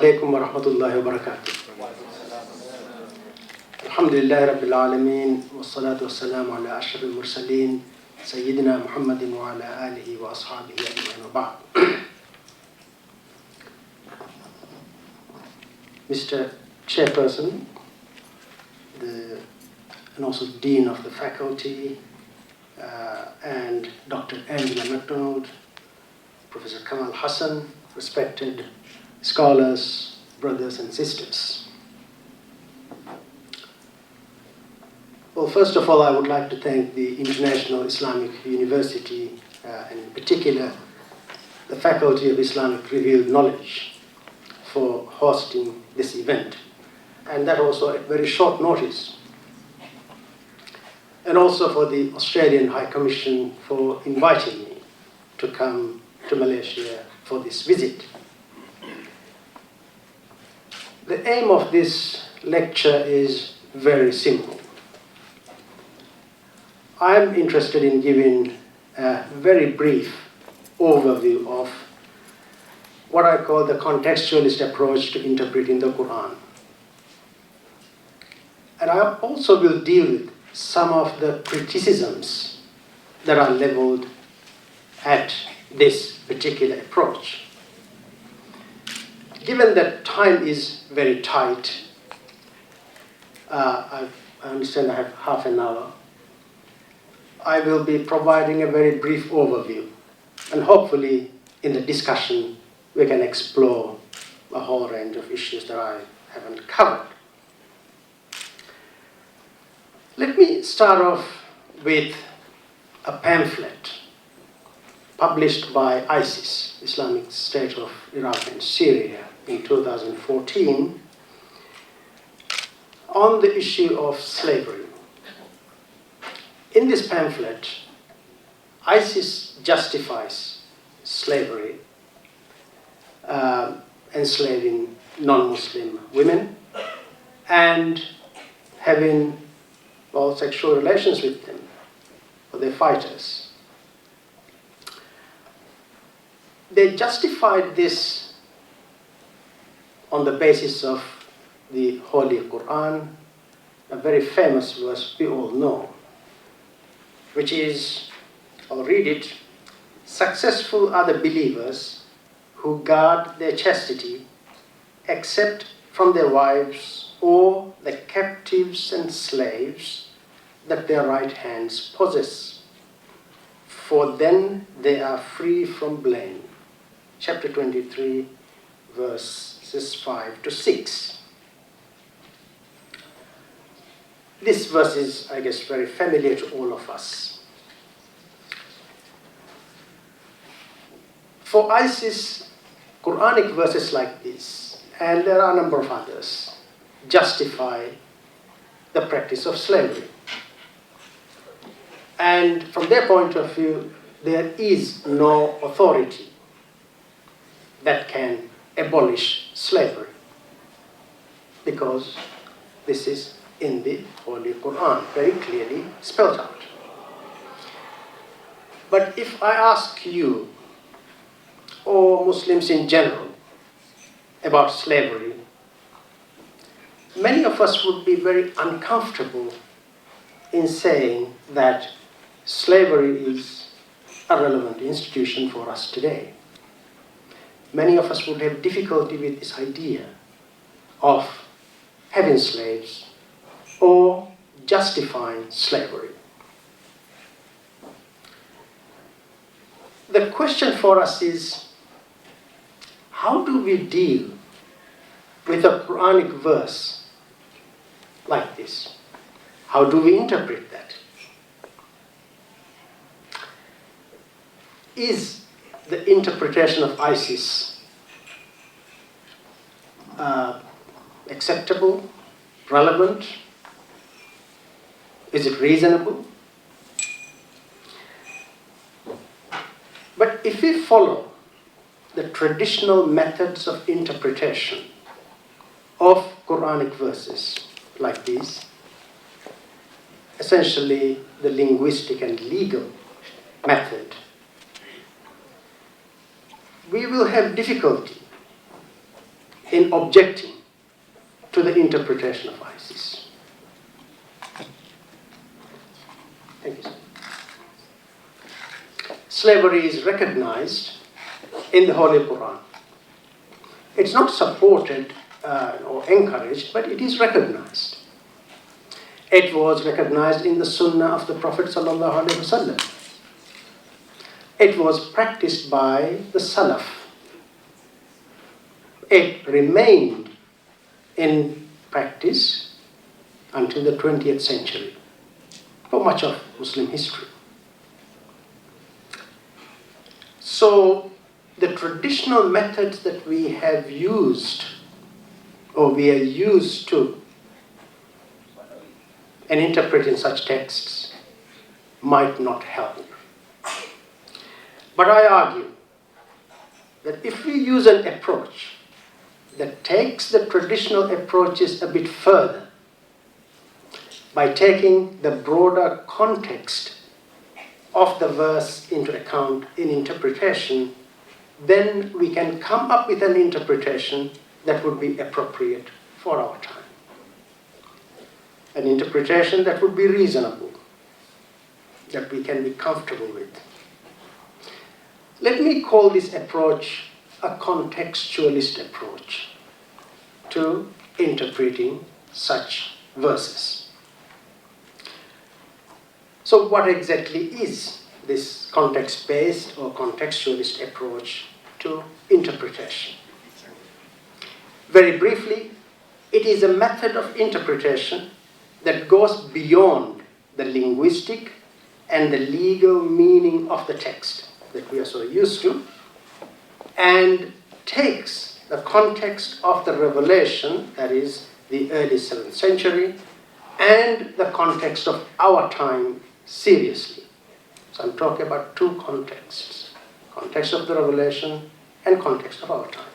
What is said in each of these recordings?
عليكم ورحمة الله وبركاته. الحمد لله رب العالمين والصلاة والسلام على أشرف المرسلين سيدنا محمد وعلى آله وأصحابه أجمعين وبعد. Mr. Chairperson, and also Dean of the Faculty, and Dr. Angela MacDonald, Professor Kamal Hassan, respected scholars, brothers and sisters. Well, first of all, I would like to thank the International Islamic University, and in particular, the Faculty of Islamic Revealed Knowledge for hosting this event, and that also at very short notice. And also for the Australian High Commission for inviting me to come to Malaysia for this visit. The aim of this lecture is very simple. I'm interested in giving a very brief overview of what I call the contextualist approach to interpreting the Quran. And I also will deal with some of the criticisms that are leveled at this particular approach. Given that time is very tight, I understand I have half an hour, I will be providing a very brief overview, and hopefully in the discussion we can explore a whole range of issues that I haven't covered. Let me start off with a pamphlet published by ISIS, Islamic State of Iraq and Syria, in 2014 on the issue of slavery. In this pamphlet, ISIS justifies slavery, enslaving non-Muslim women and having sexual relations with them, for their fighters. They justified this on the basis of the Holy Quran, a very famous verse we all know, which is, I'll read it, "Successful are the believers who guard their chastity, except from their wives or the captives and slaves that their right hands possess, for then they are free from blame." Chapter 23, verses 5 to 6. This verse is, I guess, very familiar to all of us. For ISIS, Quranic verses like this, and there are a number of others, justify the practice of slavery. And from their point of view, there is no authority that can abolish slavery, because this is in the Holy Quran, very clearly spelled out. But if I ask you, or Muslims in general, about slavery, many of us would be very uncomfortable in saying that slavery is a relevant institution for us today. Many of us would have difficulty with this idea of having slaves or justifying slavery. The question for us is, how do we deal with a Quranic verse like this? How do we interpret that? Is the interpretation of ISIS acceptable, relevant? Is it reasonable? But if we follow the traditional methods of interpretation of Quranic verses like these, essentially the linguistic and legal method, we will have difficulty in objecting to the interpretation of ISIS. Thank you, sir. Slavery is recognized in the Holy Quran. It's not supported or encouraged, but it is recognized. It was recognized in the Sunnah of the Prophet ﷺ. It was practiced by the Salaf. It remained in practice until the 20th century, for much of Muslim history. So the traditional methods that we have used, or we are used to, in interpreting such texts might not help. But I argue that if we use an approach that takes the traditional approaches a bit further, by taking the broader context of the verse into account in interpretation, then we can come up with an interpretation that would be appropriate for our time. An interpretation that would be reasonable, that we can be comfortable with. Let me call this approach a contextualist approach to interpreting such verses. So what exactly is this context-based or contextualist approach to interpretation? Very briefly, it is a method of interpretation that goes beyond the linguistic and the legal meaning of the text that we are so used to, and takes the context of the revelation, that is the early 7th century, and the context of our time seriously. So I'm talking about two contexts: context of the revelation and context of our time.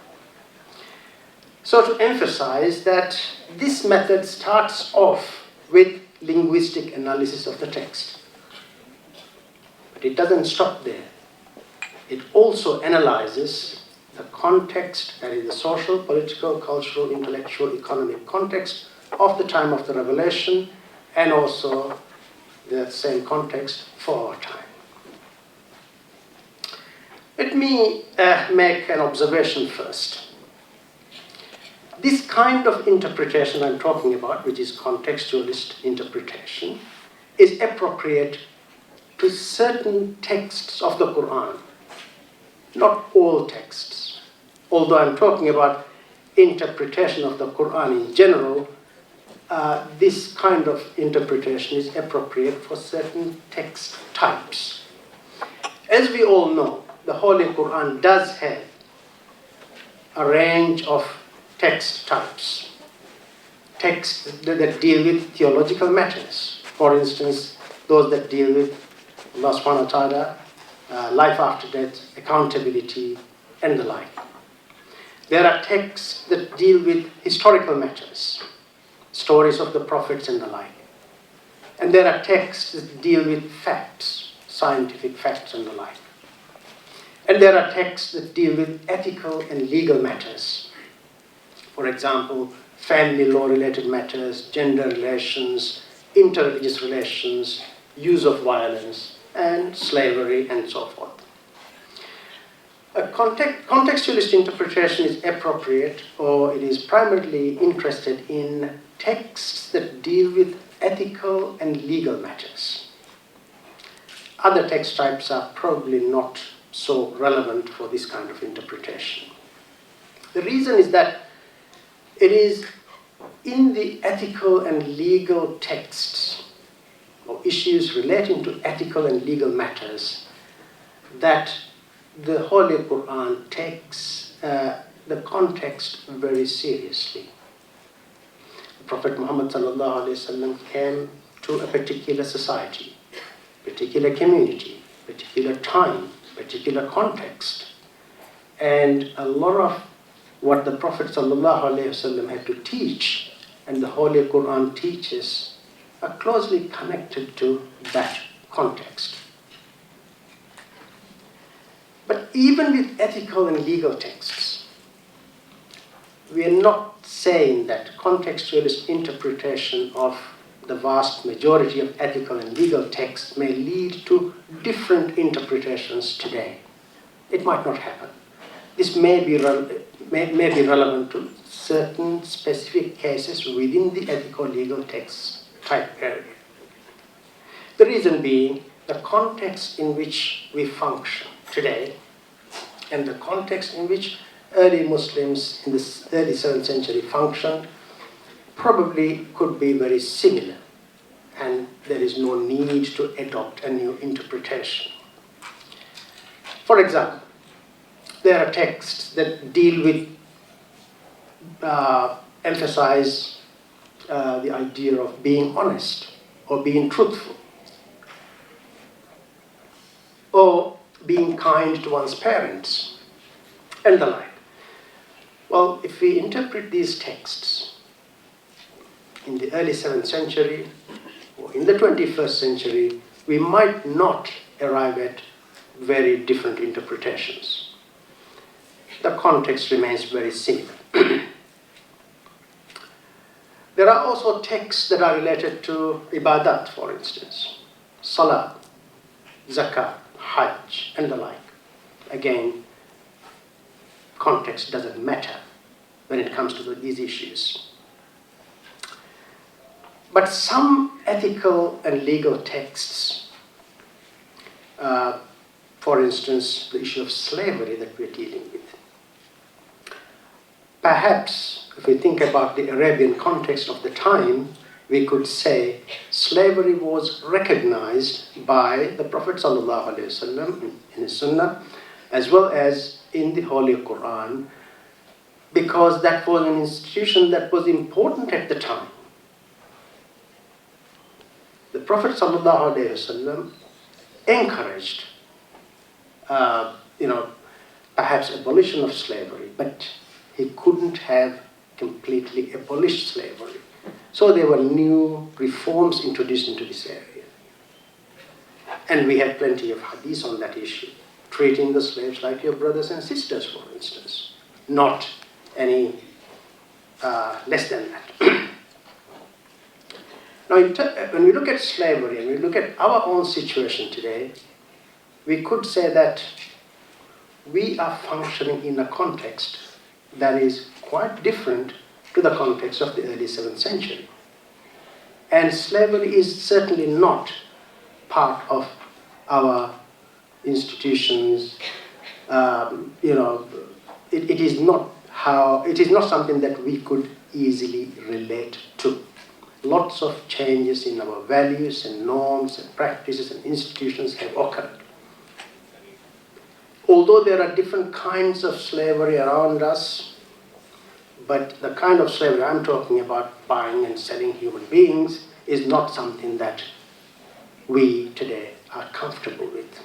So to emphasize that this method starts off with linguistic analysis of the text. But it doesn't stop there. It also analyzes the context, that is the social, political, cultural, intellectual, economic context of the time of the revelation, and also the same context for our time. Let me make an observation first. This kind of interpretation I'm talking about, which is contextualist interpretation, is appropriate to certain texts of the Quran, not all texts. Although I'm talking about interpretation of the Quran in general, this kind of interpretation is appropriate for certain text types. As we all know, the Holy Quran does have a range of text types. Texts that deal with theological matters. For instance, those that deal with Allah subhanahu wa ta'ala, life after death, accountability, and the like. There are texts that deal with historical matters, stories of the prophets and the like. And there are texts that deal with facts, scientific facts and the like. And there are texts that deal with ethical and legal matters. For example, family law-related matters, gender relations, interreligious relations, use of violence, and slavery, and so forth. A contextualist interpretation is appropriate, or it is primarily interested in texts that deal with ethical and legal matters. Other text types are probably not so relevant for this kind of interpretation. The reason is that it is in the ethical and legal texts, or issues relating to ethical and legal matters, that the Holy Quran takes the context very seriously. The Prophet Muhammad ﷺ came to a particular society, particular community, particular time, particular context, and a lot of what the Prophet ﷺ had to teach and the Holy Quran teaches are closely connected to that context. But even with ethical and legal texts, we are not saying that contextualist interpretation of the vast majority of ethical and legal texts may lead to different interpretations today. It might not happen. This may be relevant to certain specific cases within the ethical legal text type area. The reason being the context in which we function today and the context in which early Muslims in the early 7th century functioned probably could be very similar, and there is no need to adopt a new interpretation. For example, there are texts that deal with, emphasize the idea of being honest or being truthful or being kind to one's parents and the like. Well, if we interpret these texts in the early 7th century or in the 21st century, we might not arrive at very different interpretations. The context remains very similar. There are also texts that are related to ibadat, for instance, salah, zakat, hajj, and the like. Again, context doesn't matter when it comes to these issues. But some ethical and legal texts, for instance, the issue of slavery that we're dealing with, perhaps if we think about the Arabian context of the time, we could say slavery was recognized by the Prophet ﷺ in his Sunnah, as well as in the Holy Quran, because that was an institution that was important at the time. The Prophet ﷺ encouraged, perhaps abolition of slavery, but he couldn't have completely abolished slavery. So there were new reforms introduced into this area. And we have plenty of hadith on that issue, treating the slaves like your brothers and sisters, for instance, not any less than that. Now, when we look at slavery and we look at our own situation today, we could say that we are functioning in a context that is quite different to the context of the early 7th century. And slavery is certainly not part of our institutions. It is not something that we could easily relate to. Lots of changes in our values and norms and practices and institutions have occurred. Although there are different kinds of slavery around us, but the kind of slavery I'm talking about, buying and selling human beings, is not something that we today are comfortable with.